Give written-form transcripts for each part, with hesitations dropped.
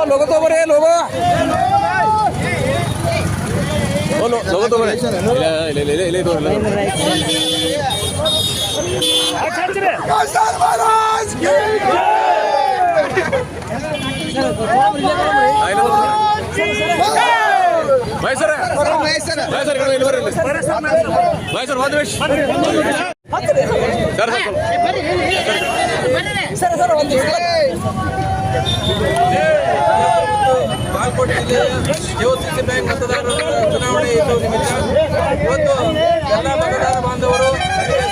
लोगो तो बरे लोगो लोगो तो बरे ले तो महाराज की भाई सर वादवेश सर ಬಾಗಲಕೋಟೆ ಜಿಲ್ಲೆಯ ಜಿಒಸಿಸಿ ಬ್ಯಾಂಕ್ ಮತದಾರರ ಚುನಾವಣೆ ಇರುವ ನಿಮಿತ್ತ ಇವತ್ತು ಎಲ್ಲ ಮತದಾರ ಬಾಂಧವರು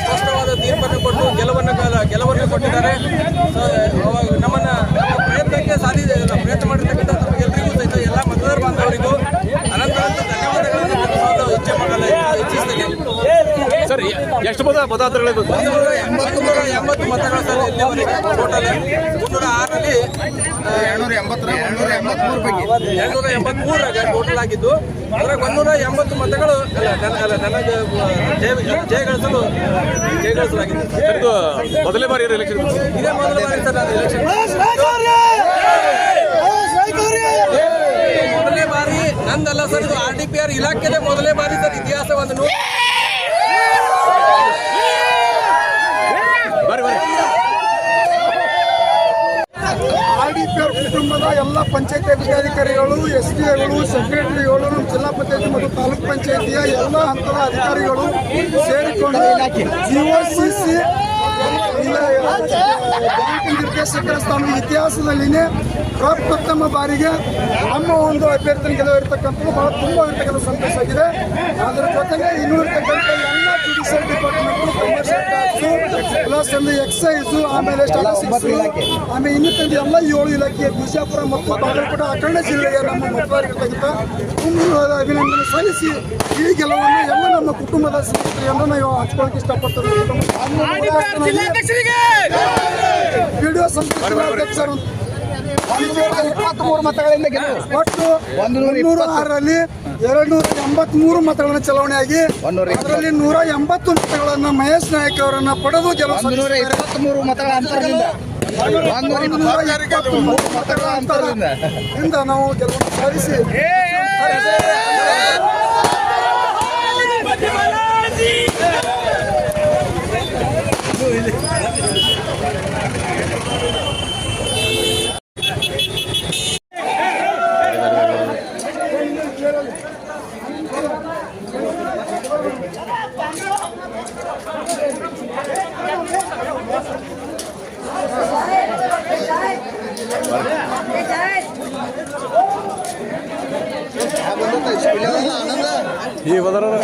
ಸ್ಪಷ್ಟವಾದ ತೀರ್ಪನ್ನು ಕೊಟ್ಟು ಗೆಲುವನ್ನು ಕೊಟ್ಟಿದ್ದಾರೆ. ನಮ್ಮ ಪ್ರಯತ್ನಕ್ಕೆ ಪ್ರಯತ್ನ ಮಾಡಿರ್ತಕ್ಕಂಥ ಎಲ್ಲರಿಗೂ ಸಹಿತ ಎಲ್ಲ ಮತದಾರ ಬಾಂಧವರಿಗೂ ಅನಂತ ಧನ್ಯವಾದಗಳನ್ನು ಇಚ್ಛಿಸ್ತೇನೆ. ಸರ್, ಎಷ್ಟು ಮತದಾರಗಳು? 280 ಮತಗಳ ಸಲ ಇಲ್ಲಿವರೆಗೆ ಟೋಟಲ್ 306ರಲ್ಲಿ 283 ಟೋಟಲ್ ಆಗಿದ್ದು ಅದರಾಗ 180 ಮತಗಳು ಜಯಗಳಿಸಲಾಗಿದೆ. ಮೊದಲನೇ ಬಾರಿ ಎಲೆಕ್ಷನ್, ಇದೇ ಮೊದಲ ಬಾರಿ ಸರ್ ಎಲೆಕ್ಷನ್. ಮೊದಲನೇ ಬಾರಿ ನಂದಲ್ಲ ಸರ್, ಇದು RDPR ಇಲಾಖೆದೇ ಮೊದಲನೇ ಬಾರಿ ಸರ್ ಇತಿಹಾಸವನ್ನು RDPR ಕುಟುಂಬದ ಎಲ್ಲ ಪಂಚಾಯತಿ ಅಧಿಕಾರಿಗಳು, SDಗಳು, ಸೆಕ್ರೆಟರಿಗಳು, ನಮ್ಮ ಜಿಲ್ಲಾ ಪಂಚಾಯತಿ ಮತ್ತು ತಾಲೂಕು ಪಂಚಾಯತಿಯ ಎಲ್ಲ ಹಂತದ ಅಧಿಕಾರಿಗಳು ಸೇರಿಕೊಂಡು GOCC ಬ್ಯಾಂಕ್ ನಿರ್ದೇಶಕರ ಸ್ಥಾನದ ಇತಿಹಾಸದಲ್ಲಿನೇ ಪ್ರಪ್ರಥಮ ಬಾರಿಗೆ ನಮ್ಮ ಒಂದು ಅಭ್ಯರ್ಥಿ ಗೆಲುವಿರ್ತಕ್ಕಂಥದ್ದು ಬಹಳ ತುಂಬ ಇರ್ತಕ್ಕಂಥ ಸಂತೋಷ ಆಗಿದೆ. ಅದರ ಜೊತೆಗೆ ಇನ್ನೂ ಇರ್ತಕ್ಕಂಥ ಎಲ್ಲ judicial department, commercial tax, plus ಒಂದು ಎಕ್ಸೈಸು, ಆಮೇಲೆ ಸ್ಟಾಟಿಸ್ಟಿಕ್ಸ್, ಆಮೇಲೆ ಇನ್ನಿತಂದು ಎಲ್ಲ 7 ಇಲಾಖೆ ಬಿಜಾಪುರ ಮತ್ತು ಬಾಗಲಕೋಟೆ ಅಖಂಡ ಜಿಲ್ಲೆಯ ನಮ್ಮ ಮತದಾರರಿರ್ತಕ್ಕಂಥ ತುಂಬದ ಅಭಿನಂದನೆ ಸಲ್ಲಿಸಿ ಈ ಗೆಲುವನ್ನು ಎಲ್ಲ ನಮ್ಮ ಕುಟುಂಬದ ಸ್ನೇಹಿತರೆಲ್ಲ ನಾವು ಹಂಚ್ಕೊಳ್ಳೋಕೆ ಇಷ್ಟಪಡ್ತೇವೆ. ವಿಡಿಯೋ ಸಂಸ್ಥೆ ಅಧ್ಯಕ್ಷರು 123 ಮತಗಳಿಂದ ಒಟ್ಟು 106ರಲ್ಲಿ 283 ಮತಗಳನ್ನು ಚಲಾವಣೆಯಾಗಿ ಅದರಲ್ಲಿ 180 ಮತಗಳನ್ನು ಮಹೇಶ್ ನಾಯಕ್ ಅವರನ್ನ ಪಡೆದು ಗೆಲುವು 123 ಮತಗಳ ಅಂತರದಿಂದ 123 ಮತಗಳ ಅಂತರದಿಂದ ನಾವು ಗೆಲುವು ಸಾಧಿಸಿ ये बता रहा